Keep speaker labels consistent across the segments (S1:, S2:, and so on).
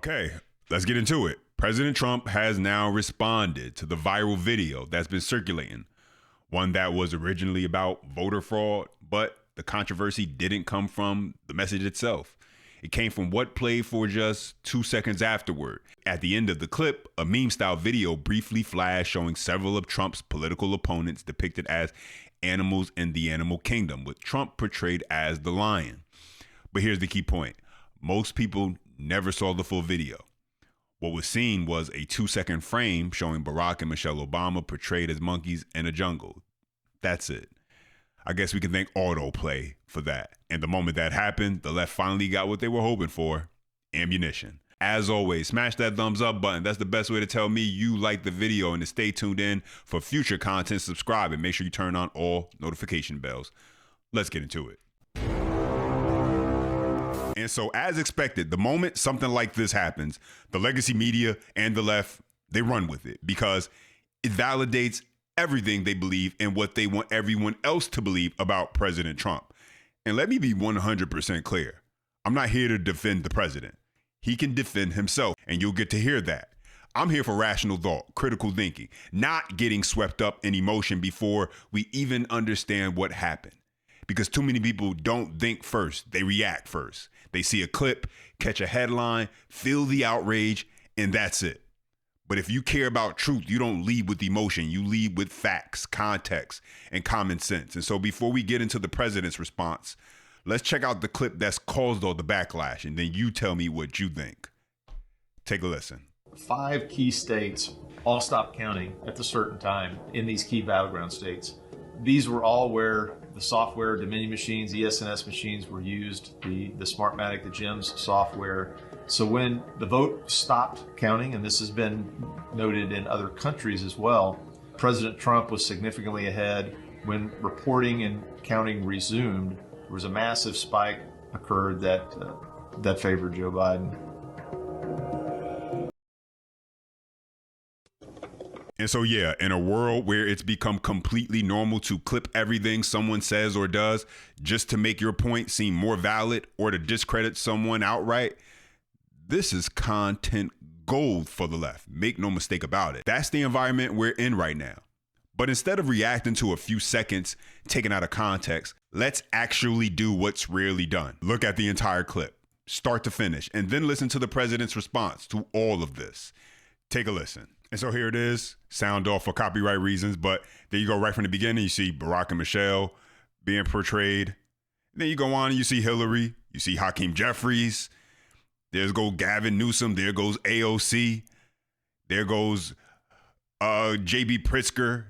S1: Okay, let's get into it. President Trump has now responded to the viral video that's been circulating. One that was originally about voter fraud, but the controversy didn't come from the message itself. It came from what played for just 2 seconds afterward. At the end of the clip, a meme-style video briefly flashed showing several of Trump's political opponents depicted as animals in the animal kingdom, with Trump portrayed as the lion. But here's the key point. Most people never saw the full video. What was seen was a 2-second frame showing Barack and Michelle Obama portrayed as monkeys in a jungle. That's it. I guess we can thank autoplay for that. And the moment that happened, the left finally got what they were hoping for: ammunition. As always, smash that thumbs up button. That's the best way to tell me you like the video, and to stay tuned in for future content, subscribe and make sure you turn on all notification bells. Let's get into it. And so, as expected, the moment something like this happens, the legacy media and the left, they run with it because it validates everything they believe and what they want everyone else to believe about President Trump. And let me be 100% clear. I'm not here to defend the president. He can defend himself, and you'll get to hear that. I'm here for rational thought, critical thinking, not getting swept up in emotion before we even understand what happened. Because too many people don't think first, they react first. They see a clip, catch a headline, feel the outrage, and that's it. But if you care about truth, you don't lead with emotion. You lead with facts, context, and common sense. And so before we get into the president's response, let's check out the clip that's caused all the backlash, and then you tell me what you think. Take a listen.
S2: 5 key states all stopped counting at a certain time in these key battleground states. These were all where the software, Dominion machines, ES&S machines were used, the Smartmatic, the GEMS software. So when the vote stopped counting, and this has been noted in other countries as well, President Trump was significantly ahead. When reporting and counting resumed, there was a massive spike occurred that favored Joe Biden.
S1: And so, yeah, in a world where it's become completely normal to clip everything someone says or does just to make your point seem more valid or to discredit someone outright, this is content gold for the left. Make no mistake about it. That's the environment we're in right now. But instead of reacting to a few seconds taken out of context, let's actually do what's rarely done. Look at the entire clip, start to finish, and then listen to the president's response to all of this. Take a listen. And so here it is, sound off for copyright reasons, but there you go right from the beginning. You see Barack and Michelle being portrayed. And then you go on and you see Hillary, you see Hakeem Jeffries, there's go Gavin Newsom, there goes AOC, there goes J.B. Pritzker,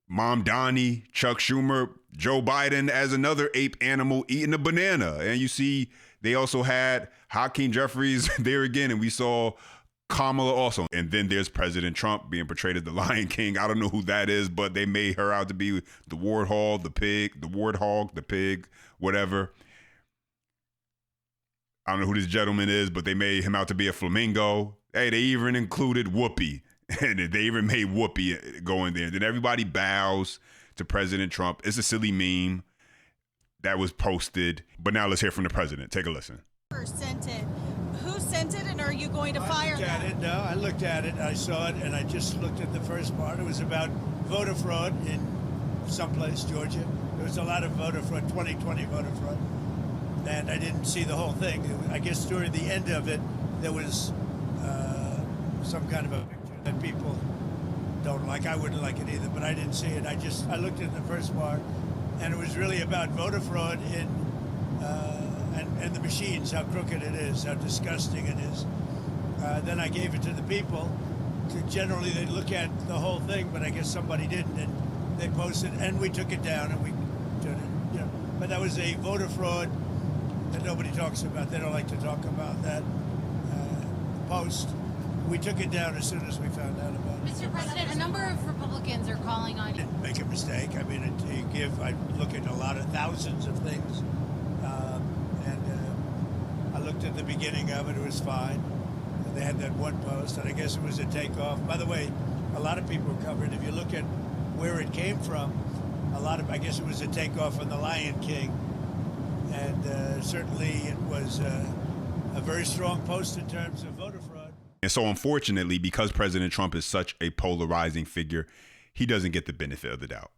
S1: Mom Donnie, Chuck Schumer, Joe Biden as another ape animal eating a banana. And you see they also had Hakeem Jeffries there again, and we saw Kamala also. And then there's President Trump being portrayed as the Lion King. I don't know who that is, but they made her out to be the warthog, the pig, the warthog, the pig, whatever. I don't know who this gentleman is, but they made him out to be a flamingo. Hey, they even included Whoopi. And they even made Whoopi go in there. Then everybody bows to President Trump. It's a silly meme that was posted. But now let's hear from the president. Take a listen.
S3: Sent it. Who sent it, and are you going to fire them?
S4: No, I looked at it. I saw it, and I just looked at the first part. It was about voter fraud in someplace, Georgia. There was a lot of voter fraud, 2020 voter fraud. And I didn't see the whole thing. I guess during the end of it, there was some kind of a picture that people don't like. I wouldn't like it either, but I didn't see it. I looked at the first part, and it was really about voter fraud in and the machines, how crooked it is, how disgusting it is. Then I gave it to the people. Generally, they look at the whole thing, but I guess somebody didn't, and they posted, and we took it down, and we turned it, But that was a voter fraud that nobody talks about. They don't like to talk about that post. We took it down as soon as we found out about it.
S5: Mr. President, a number of Republicans are calling on you.
S4: Didn't make a mistake. I mean, I look at a lot of thousands of things. I looked at the beginning of it. It was fine. And they had that one post, and I guess it was a takeoff. By the way, a lot of people covered. If you look at where it came from, I guess it was a takeoff from the Lion King. And certainly it was a very strong post in terms of voter fraud.
S1: And so unfortunately, because President Trump is such a polarizing figure, he doesn't get the benefit of the doubt.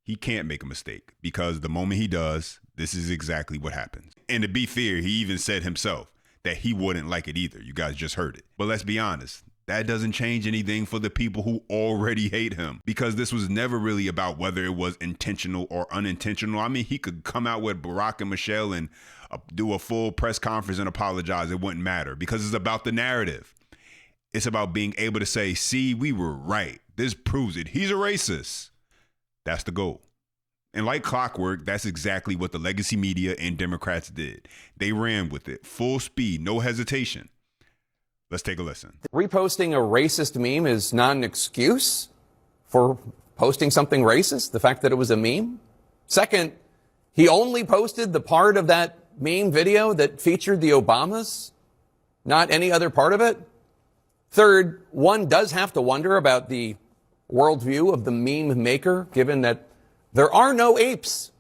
S1: He can't make a mistake because the moment he does, this is exactly what happens. And to be fair, he even said himself that he wouldn't like it either. You guys just heard it. But let's be honest, that doesn't change anything for the people who already hate him, because this was never really about whether it was intentional or unintentional. I mean, he could come out with Barack and Michelle and do a full press conference and apologize. It wouldn't matter because it's about the narrative. It's about being able to say, see, we were right. This proves it. He's a racist. That's the goal. And like clockwork, that's exactly what the legacy media and Democrats did. They ran with it, full speed, no hesitation. Let's take a listen.
S6: Reposting a racist meme is not an excuse for posting something racist, the fact that it was a meme. Second, he only posted the part of that meme video that featured the Obamas, not any other part of it. Third, one does have to wonder about the worldview of the meme maker, given that there are no apes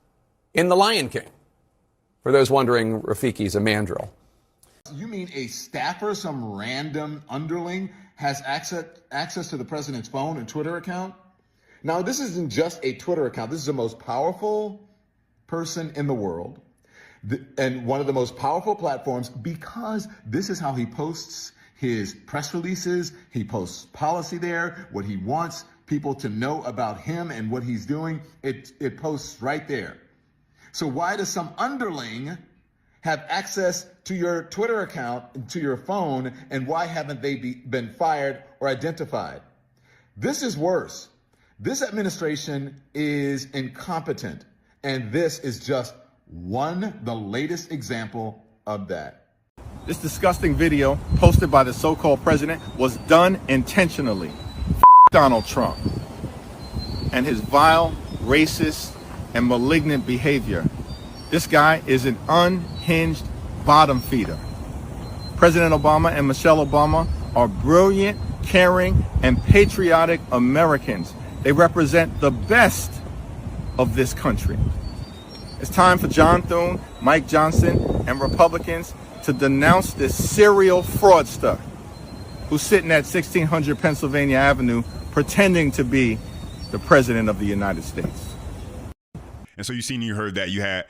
S6: in The Lion King. For those wondering, Rafiki's a mandrill.
S7: You mean a staffer, some random underling, has access to the president's phone and Twitter account? Now, this isn't just a Twitter account. This is the most powerful person in the world and one of the most powerful platforms, because this is how he posts his press releases. He posts policy there, what he wants people to know about him and what he's doing. It posts right there. So why does some underling have access to your Twitter account, to your phone, and why haven't they been fired or identified? This is worse. This administration is incompetent, and this is just the latest example of that.
S8: This disgusting video posted by the so-called president was done intentionally. Donald Trump and his vile, racist, and malignant behavior. This guy is an unhinged bottom feeder. President Obama and Michelle Obama are brilliant, caring, and patriotic Americans. They represent the best of this country. It's time for John Thune, Mike Johnson, and Republicans to denounce this serial fraudster who's sitting at 1600 Pennsylvania Avenue pretending to be the president of the United States.
S1: And so you heard that. You had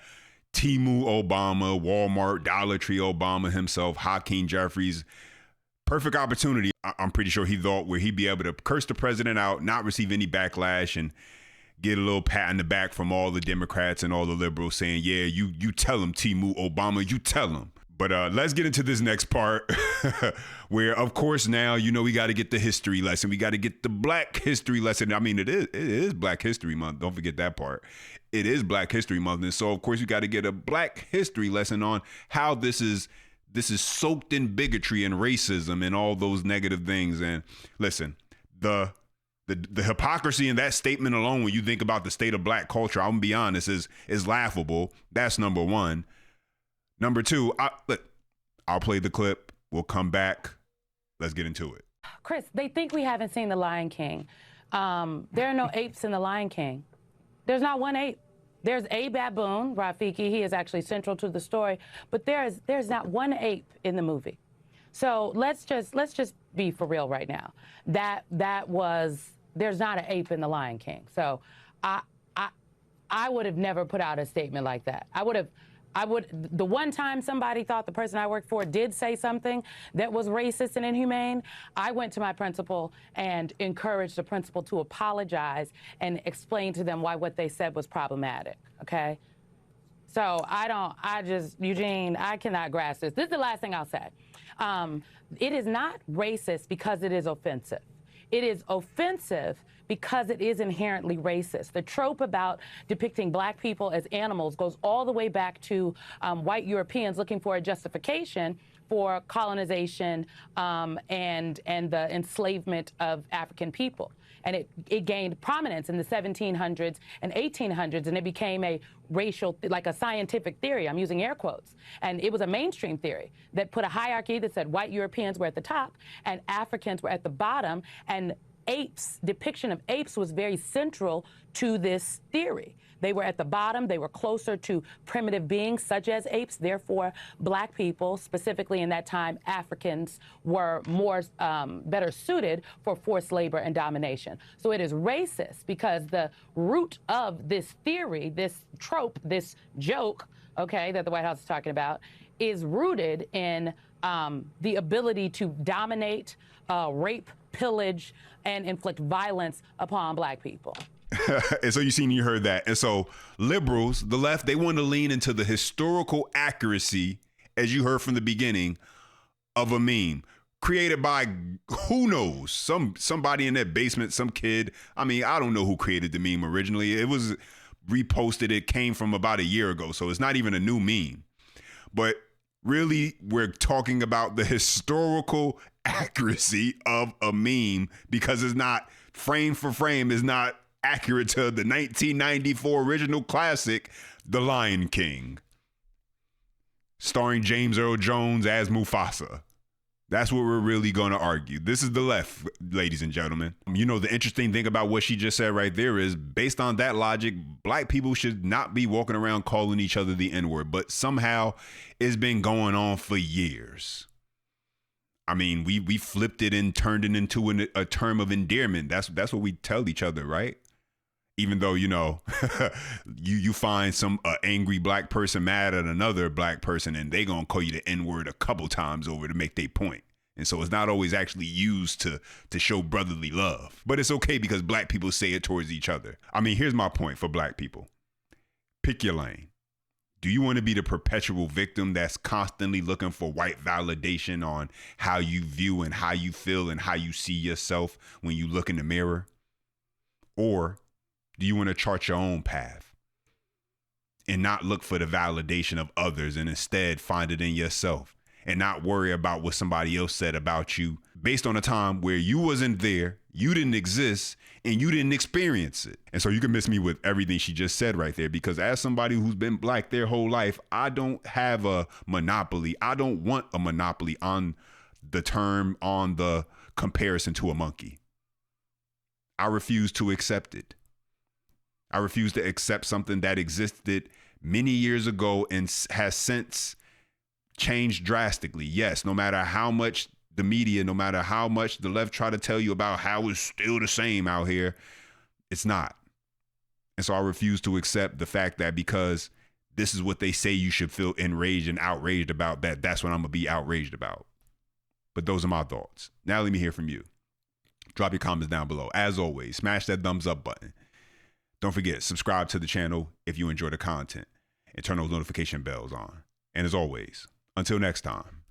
S1: Timu Obama, Walmart, Dollar Tree Obama himself, Hakeem Jeffries. Perfect opportunity. I'm pretty sure he thought where he'd be able to curse the president out, not receive any backlash, and get a little pat in the back from all the Democrats and all the liberals saying, yeah, you tell him, Timu Obama, you tell him. But let's get into this next part where, of course, now, we got to get the history lesson. We got to get the Black History lesson. I mean, it is Black History Month. Don't forget that part. It is Black History Month. And so, of course, you got to get a Black history lesson on how this is soaked in bigotry and racism and all those negative things. And listen, the hypocrisy in that statement alone, when you think about the state of Black culture, I'm going to be honest, is laughable. That's number one. Number two, I'll play the clip. We'll come back. Let's get into it.
S9: Chris, they think we haven't seen The Lion King. There are no apes in The Lion King. There's not one ape. There's a baboon, Rafiki. He is actually central to the story. But there's not one ape in the movie. So let's just be for real right now. There's not an ape in The Lion King. So I would have never put out a statement like that. The one time somebody thought the person I worked for did say something that was racist and inhumane, I went to my principal and encouraged the principal to apologize and explain to them why what they said was problematic, okay? So Eugene, I cannot grasp this. This is the last thing I'll say. It is not racist because it is offensive. It is offensive because it is inherently racist. The trope about depicting Black people as animals goes all the way back to white Europeans looking for a justification for colonization and the enslavement of African people. And it gained prominence in the 1700s and 1800s, and it became a racial, like a scientific theory. I'm using air quotes. And it was a mainstream theory that put a hierarchy that said white Europeans were at the top and Africans were at the bottom, and apes, depiction of apes was very central to this theory. They were at the bottom. They were closer to primitive beings such as apes. Therefore, black people, specifically in that time, Africans, were more better suited for forced labor and domination. So it is racist because the root of this theory, this trope, this joke, okay, that the White House is talking about, is rooted in the ability to dominate, rape, pillage, and inflict violence upon black people.
S1: And so you heard that. And so liberals, the left, they want to lean into the historical accuracy, as you heard from the beginning, of a meme created by who knows, somebody in their basement, some kid. I mean, I don't know who created the meme originally. It was reposted. It came from about a year ago. So it's not even a new meme. But really, we're talking about the historical accuracy of a meme because it's not frame for frame, is not accurate to the 1994 original classic, The Lion King, starring James Earl Jones as Mufasa. That's what we're really going to argue. This is the left, ladies and gentlemen. You know, the interesting thing about what she just said right there is, based on that logic, black people should not be walking around calling each other the N-word, but somehow it's been going on for years. I mean, we flipped it and turned it into a term of endearment. That's what we tell each other, right? Even though, you know, you find some angry black person mad at another black person and they gonna call you the N-word a couple times over to make their point. And so it's not always actually used to show brotherly love. But it's okay because black people say it towards each other. I mean, here's my point for black people. Pick your lane. Do you want to be the perpetual victim that's constantly looking for white validation on how you view and how you feel and how you see yourself when you look in the mirror? Or do you want to chart your own path and not look for the validation of others and instead find it in yourself and not worry about what somebody else said about you based on a time where you wasn't there, you didn't exist, and you didn't experience it? And so you can miss me with everything she just said right there, because as somebody who's been black their whole life, I don't have a monopoly. I don't want a monopoly on the term, on the comparison to a monkey. I refuse to accept it. I refuse to accept something that existed many years ago and has since changed drastically. Yes, no matter how much the media, no matter how much the left try to tell you about how it's still the same out here, it's not. And so I refuse to accept the fact that because this is what they say you should feel enraged and outraged about, that's what I'm going to be outraged about. But those are my thoughts. Now let me hear from you. Drop your comments down below. As always, smash that thumbs up button. Don't forget, subscribe to the channel if you enjoy the content and turn those notification bells on. And as always, until next time.